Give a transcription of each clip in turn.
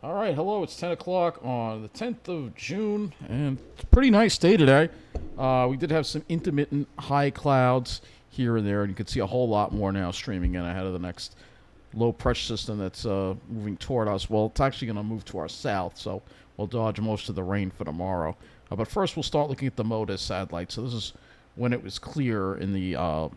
All right, hello. It's 10 o'clock on the 10th of June, and it's a pretty nice day today. We did have some intermittent high clouds here and there, and you can see a whole lot more now streaming in ahead of the next low pressure system that's moving toward us. Well, it's actually going to move to our south, so we'll dodge most of the rain for tomorrow. But first, we'll start looking at the MODIS satellite. So this is when it was clear in the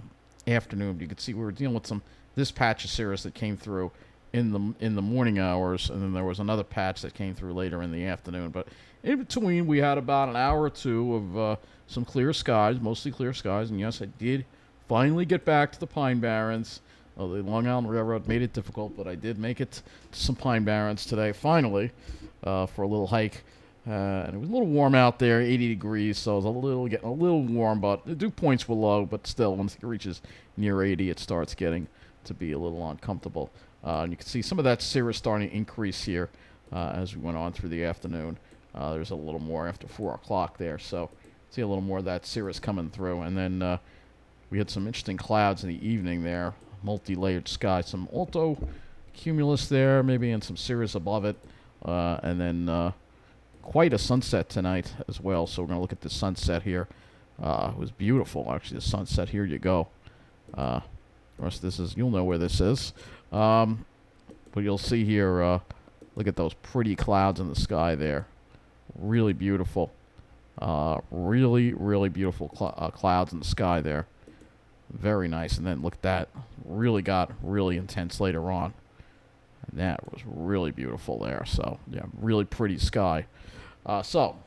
afternoon. You can see we were dealing with this patch of cirrus that came through in the morning hours, and then there was another patch that came through later in the afternoon. But in between, we had about an hour or two of some clear skies, mostly clear skies. And yes, I did finally get back to the Pine Barrens. The Long Island Railroad made it difficult, but I did make it to some Pine Barrens today, finally, for a little hike. And it was a little warm out there, 80 degrees, so it was getting a little warm, but the dew points were low, but still, once it reaches near 80, it starts getting to be a little uncomfortable. And you can see some of that cirrus starting to increase here as we went on through the afternoon. There's a little more after 4 o'clock there, so see a little more of that cirrus coming through. And then we had some interesting clouds in the evening there, multi-layered sky, some alto cumulus there, maybe, and some cirrus above it. And then quite a sunset tonight as well, so we're going to look at the sunset here. It was beautiful, actually, the sunset. Here you go. Of course, you'll know where this is. But you'll see here, look at those pretty clouds in the sky there. Really beautiful. Really, really beautiful clouds in the sky there. Very nice. And then look at that. Really got really intense later on. And that was really beautiful there. So, yeah, really pretty sky. So,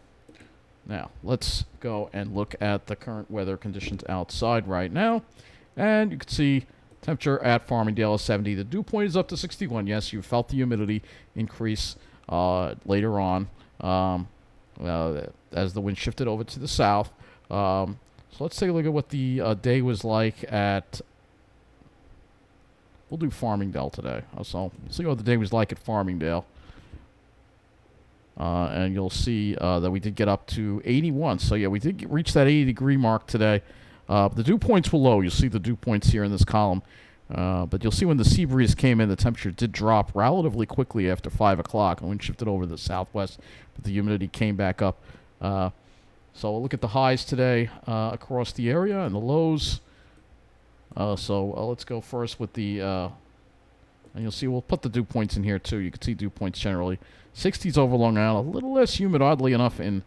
now, let's go and look at the current weather conditions outside right now. And you can see temperature at Farmingdale is 70. The dew point is up to 61. Yes, you felt the humidity increase later on as the wind shifted over to the south. So let's take a look at what the day was like at... We'll do Farmingdale today. So we'll see what the day was like at Farmingdale. And you'll see that we did get up to 81. So, yeah, we did reach that 80-degree mark today. The dew points were low. You'll see the dew points here in this column. But you'll see when the sea breeze came in, the temperature did drop relatively quickly after 5 o'clock. And wind shifted over to the southwest, but the humidity came back up. So we'll look at the highs today across the area and the lows. So let's go first with the... and you'll see we'll put the dew points in here, too. You can see dew points generally. 60s over Long Island. A little less humid, oddly enough, in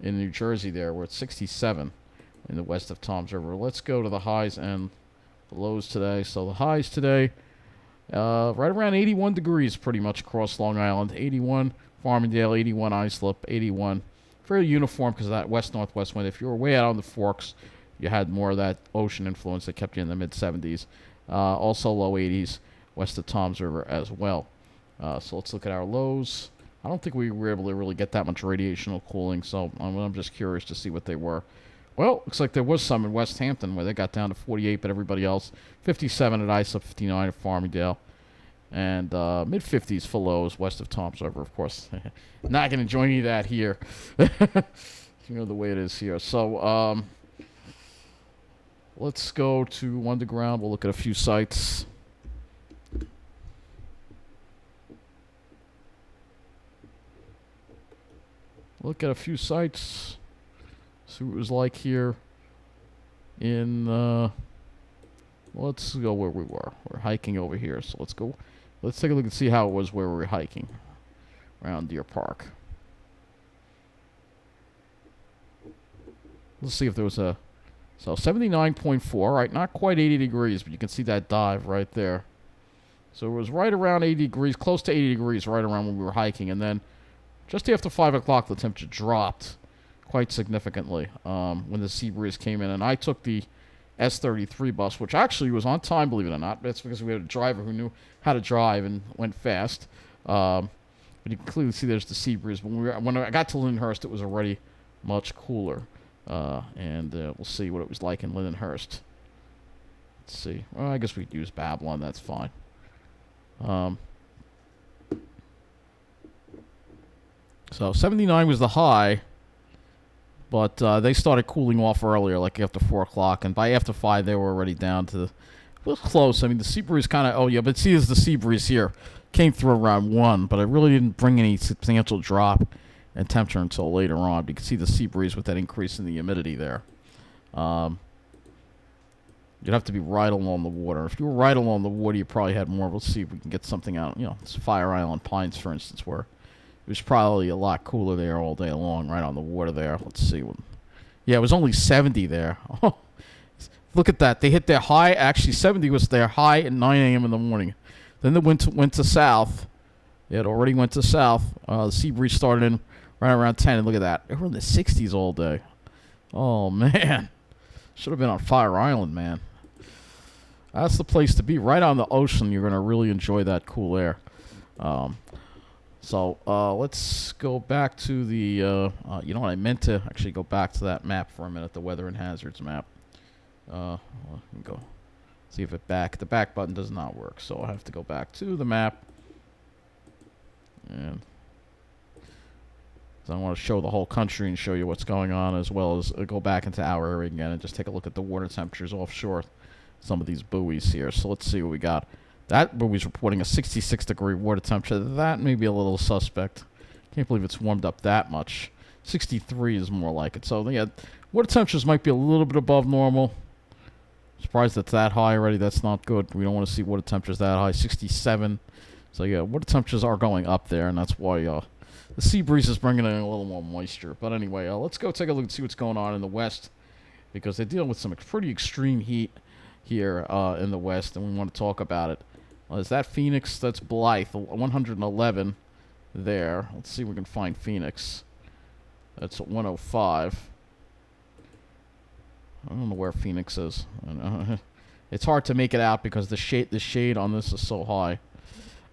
New Jersey there. We're at 67 in the west of Toms River. Let's go to the highs and the lows today. So the highs today, right around 81 degrees pretty much across Long Island. 81 Farmingdale, 81 Islip, 81. Fairly uniform because of that west-northwest wind. If you were way out on the forks, you had more of that ocean influence that kept you in the mid-70s. Also low 80s west of Toms River as well. So let's look at our lows. I don't think we were able to really get that much radiational cooling, so I'm just curious to see what they were. Well, looks like there was some in West Hampton where they got down to 48, but everybody else, 57 at Islip, 59 at Farmingdale, and mid-50s for lows west of Toms River, of course. Not going to join any of that here. You know the way it is here. So let's go to underground. We'll look at a few sites. Look at a few sites. See what it was like here in, let's go where we were. We're hiking over here, so let's go. Let's take a look and see how it was where we were hiking around Deer Park. Let's see if there was so 79.4, right, not quite 80 degrees, but you can see that dive right there. So it was right around 80 degrees, close to 80 degrees right around when we were hiking, and then just after 5 o'clock, the temperature dropped quite significantly when the sea breeze came in. And I took the S33 bus, which actually was on time, believe it or not. That's because we had a driver who knew how to drive and went fast. But you can clearly see there's the sea breeze. When I got to Lindenhurst, it was already much cooler. And we'll see what it was like in Lindenhurst. Let's see. Well, I guess we could use Babylon. That's fine. So 79 was the high, but they started cooling off earlier, like after 4 o'clock, and by after 5 they were already down to was close. I mean, the sea breeze kind of. Oh yeah, but see, there's the sea breeze here. Came through around 1, but it really didn't bring any substantial drop in temperature until later on. You can see the sea breeze with that increase in the humidity there. You'd have to be right along the water. If you were right along the water, you probably had more. We'll see if we can get something out. You know, it's Fire Island Pines, for instance, where it was probably a lot cooler there all day long, right on the water there. Let's see. Yeah, it was only 70 there. Oh, look at that. They hit their high. Actually, 70 was their high at 9 a.m. in the morning. Then they went to south. It already went to south. The sea breeze started in right around 10. And look at that. They were in the 60s all day. Oh, man. Should have been on Fire Island, man. That's the place to be. Right on the ocean. You're going to really enjoy that cool air. So let's go back to the... you know what? I meant to actually go back to that map for a minute. The weather and hazards map. Let me go. See if the back button does not work, so I'll have to go back to the map. And so I want to show the whole country and show you what's going on, as well as go back into our area again and just take a look at the water temperatures offshore. Some of these buoys here. So let's see what we got. That buoy's reporting a 66-degree water temperature. That may be a little suspect. Can't believe it's warmed up that much. 63 is more like it. So yeah, water temperatures might be a little bit above normal. Surprised it's that high already. That's not good. We don't want to see water temperatures that high. 67. So yeah, water temperatures are going up there, and that's why the sea breeze is bringing in a little more moisture. But anyway, let's go take a look and see what's going on in the west, because they're dealing with some pretty extreme heat here in the west, and we want to talk about it. Is that Phoenix? That's Blythe, 111 there. Let's see if we can find Phoenix. That's 105. I don't know where Phoenix is. It's hard to make it out because the shade on this is so high.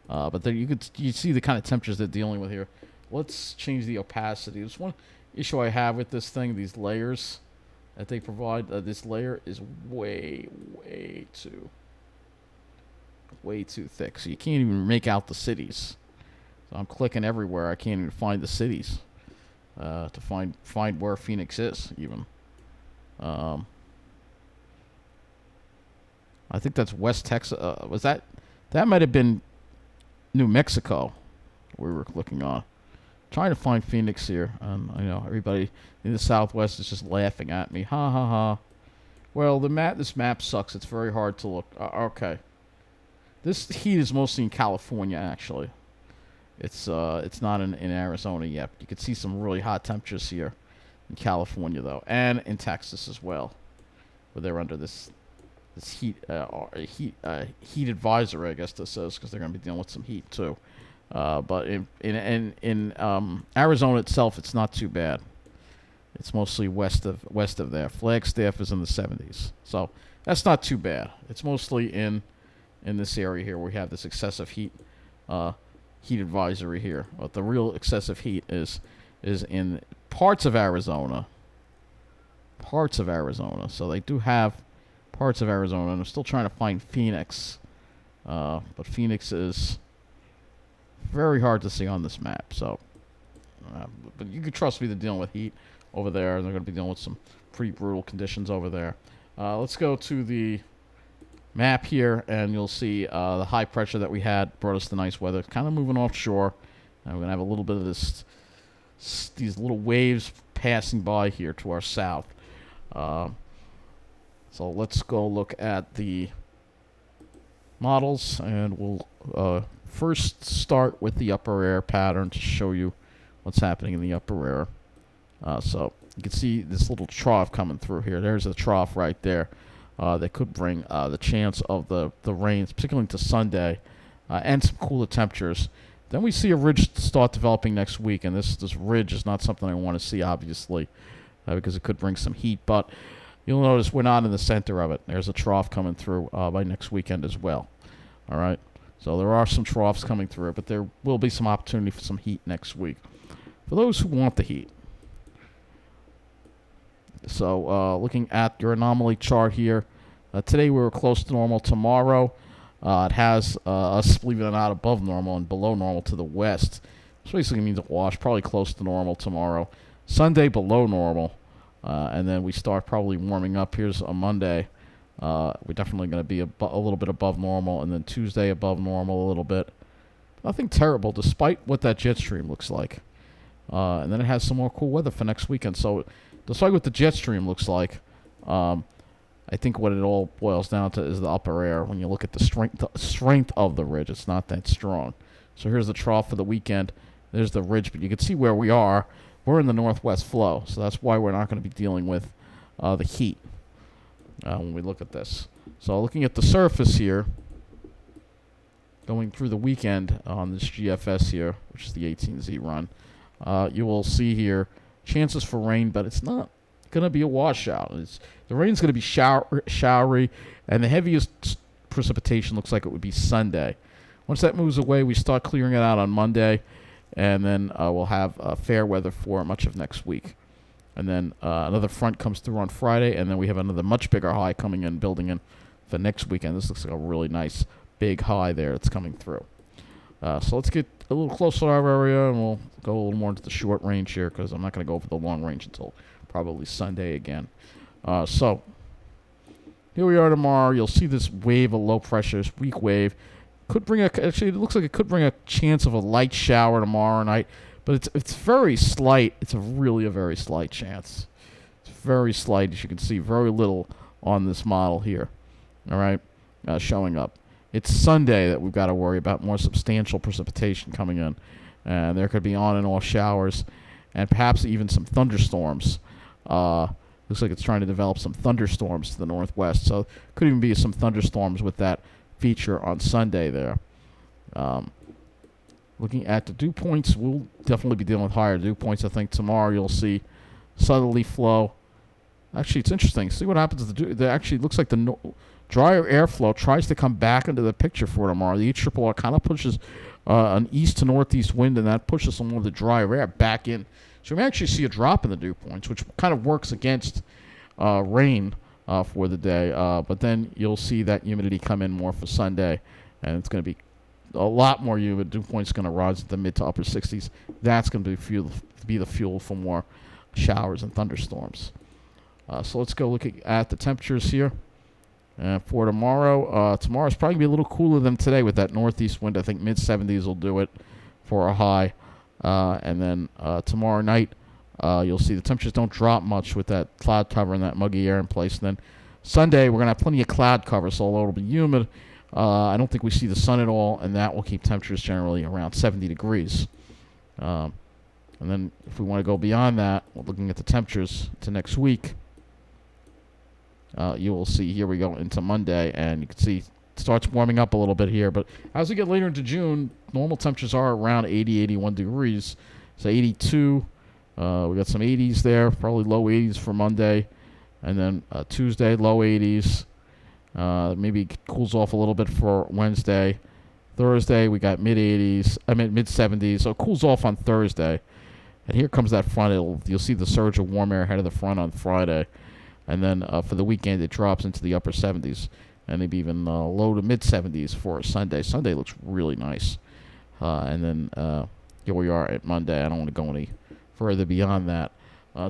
But there you see the kind of temperatures they're dealing with here. Let's change the opacity. There's one issue I have with this thing. These layers that they provide. This layer is way too thick. So you can't even make out the cities. So I'm clicking everywhere. I can't even find the cities to find where Phoenix is even. I think that's West Texas. Was that might have been New Mexico we were looking on. Trying to find Phoenix here. I know everybody in the Southwest is just laughing at me. Ha ha ha. Well, this map sucks. It's very hard to look. Okay. This heat is mostly in California, actually. It's not in Arizona yet. You can see some really hot temperatures here in California, though, and in Texas as well, where they're under this heat advisory, I guess this is, because they're going to be dealing with some heat too. But in Arizona itself, it's not too bad. It's mostly west of there. Flagstaff is in the 70s, so that's not too bad. It's mostly in this area here where we have this excessive heat advisory here. But the real excessive heat is in parts of Arizona. So they do have parts of Arizona, and I'm still trying to find Phoenix. But Phoenix is very hard to see on this map. So, but you can trust me, they're dealing with heat over there, and they're going to be dealing with some pretty brutal conditions over there. Let's go to the map here, and you'll see the high pressure that we had brought us the nice weather. It's kind of moving offshore, and we're going to have a little bit of these little waves passing by here to our south. So let's go look at the models, and we'll first start with the upper air pattern to show you what's happening in the upper air. So you can see this little trough coming through here. There's a trough right there that could bring the chance of the rains, particularly into Sunday, and some cooler temperatures. Then we see a ridge start developing next week, and this ridge is not something I want to see, obviously, because it could bring some heat. But you'll notice we're not in the center of it. There's a trough coming through by next weekend as well. All right? So there are some troughs coming through, but there will be some opportunity for some heat next week for those who want the heat. So looking at your anomaly chart here, today we were close to normal. Tomorrow it has us, believe it or not, above normal and below normal to the west. This basically means a wash, probably close to normal tomorrow. Sunday below normal, and then we start probably warming up. Here's a Monday. We're definitely going to be a little bit above normal, and then Tuesday above normal a little bit. Nothing terrible, despite what that jet stream looks like. And then it has some more cool weather for next weekend. So, despite what the jet stream looks like, I think what it all boils down to is the upper air. When you look at the strength of the ridge, it's not that strong. So here's the trough for the weekend. There's the ridge, but you can see where we are. We're in the northwest flow, so that's why we're not going to be dealing with the heat when we look at this. So looking at the surface here, going through the weekend on this GFS here, which is the 18Z run, you will see here chances for rain, but it's not going to be a washout. The rain's going to be showery, and the heaviest precipitation looks like it would be Sunday. Once that moves away, we start clearing it out on Monday, and then we'll have fair weather for much of next week. And then another front comes through on Friday, and then we have another much bigger high coming in, building in for next weekend. This looks like a really nice big high there that's coming through. So let's get a little closer to our area, and we'll go a little more into the short range here, because I'm not going to go over the long range until probably Sunday again. So here we are tomorrow. You'll see this wave of low pressure, this weak wave. Actually, it looks like it could bring a chance of a light shower tomorrow night, but it's very slight. It's really a very slight chance. It's very slight, as you can see, very little on this model here. All right, showing up. It's Sunday that we've got to worry about more substantial precipitation coming in, and there could be on and off showers, and perhaps even some thunderstorms. Looks like it's trying to develop some thunderstorms to the northwest, so could even be some thunderstorms with that feature on Sunday there. Looking at the dew points, we'll definitely be dealing with higher dew points. I think tomorrow you'll see southerly flow. Actually, it's interesting. See what happens to the dew. It actually looks like the drier airflow tries to come back into the picture for tomorrow. The HRRR kind of pushes an east to northeast wind, and that pushes some more of the drier air back in. So we may actually see a drop in the dew points, which kind of works against rain for the day. But then you'll see that humidity come in more for Sunday, and it's going to be a lot more humid. Dew points going to rise at the mid to upper 60s. That's going to be the fuel for more showers and thunderstorms. So let's go look at the temperatures here. For tomorrow, tomorrow's probably going to be a little cooler than today with that northeast wind. I think mid-70s will do it for a high. And then tomorrow night, you'll see the temperatures don't drop much with that cloud cover and that muggy air in place. And then Sunday, we're going to have plenty of cloud cover, so although it'll be humid, I don't think we see the sun at all, and that will keep temperatures generally around 70 degrees. And then if we want to go beyond that, we're looking at the temperatures to next week. You will see here we go into Monday, and you can see it starts warming up a little bit here. But as we get later into June, normal temperatures are around 80, 81 degrees. So 82. We got some 80s there, probably low 80s for Monday. And then Tuesday, low 80s. Maybe cools off a little bit for Wednesday. Thursday, we got mid-80s. Mid-70s. So it cools off on Thursday. And here comes that front. You'll see the surge of warm air ahead of the front on Friday. And then for the weekend, it drops into the upper 70s. And maybe even low to mid-70s for Sunday. Sunday looks really nice. And then here we are at Monday. I don't want to go any further beyond that.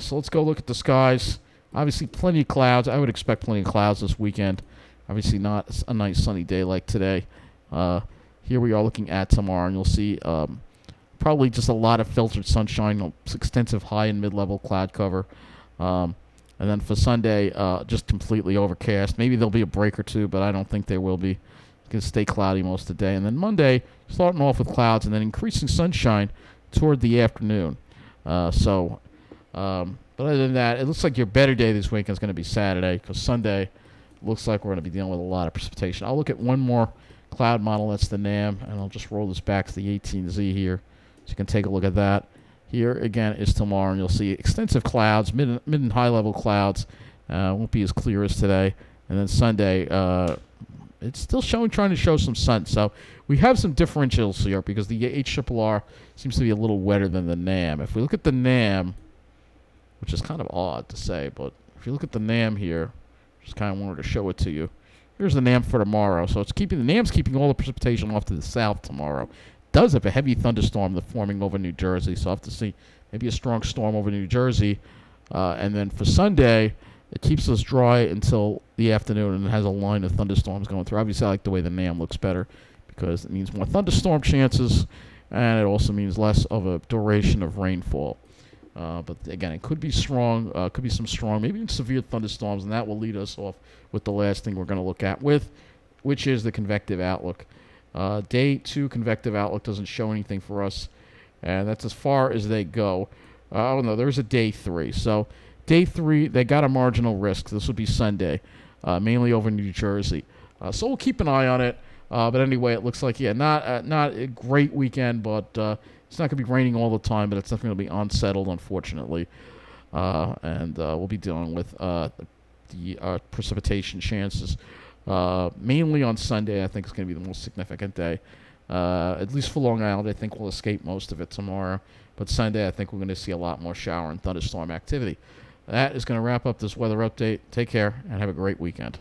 So let's go look at the skies. Obviously, plenty of clouds. I would expect plenty of clouds this weekend. Obviously, not a nice sunny day like today. Here we are looking at tomorrow, and you'll see probably just a lot of filtered sunshine, extensive high and mid-level cloud cover. And then for Sunday, just completely overcast. Maybe there'll be a break or two, but I don't think there will be. It's going to stay cloudy most of the day. And then Monday, starting off with clouds and then increasing sunshine toward the afternoon. But other than that, it looks like your better day this weekend is going to be Saturday, because Sunday looks like we're going to be dealing with a lot of precipitation. I'll look at one more cloud model. That's the NAM, and I'll just roll this back to the 18Z here, so you can take a look at that. Here, again, is tomorrow, and you'll see extensive clouds, mid and high-level clouds. Won't be as clear as today. And then Sunday, it's still trying to show some sun. So we have some differentials here because the HRRR seems to be a little wetter than the NAM. If we look at the NAM, which is kind of odd to say, but if you look at the NAM here, just kind of wanted to show it to you. Here's the NAM for tomorrow. So the NAM's keeping all the precipitation off to the south tomorrow. Does have a heavy thunderstorm that's forming over New Jersey, so I'll have to see maybe a strong storm over New Jersey. And then for Sunday, It keeps us dry until the afternoon, and it has a line of thunderstorms going through. Obviously, I like the way the NAM looks better because it means more thunderstorm chances, and it also means less of a duration of rainfall. But again, it could be strong, could be some strong, maybe even severe thunderstorms, and that will lead us off with the last thing we're going to look at which is the convective outlook. Day 2 convective outlook doesn't show anything for us, and that's as far as they go. Oh no, there's a day 3. So day 3, they got a marginal risk. This will be Sunday, mainly over New Jersey. So we'll keep an eye on it. But anyway, it looks like, not a great weekend, but it's not going to be raining all the time, but it's definitely going to be unsettled, unfortunately. And we'll be dealing with the precipitation chances. Mainly on Sunday, I think it's going to be the most significant day. At least for Long Island, I think we'll escape most of it tomorrow. But Sunday, I think we're going to see a lot more shower and thunderstorm activity. That is going to wrap up this weather update. Take care and have a great weekend.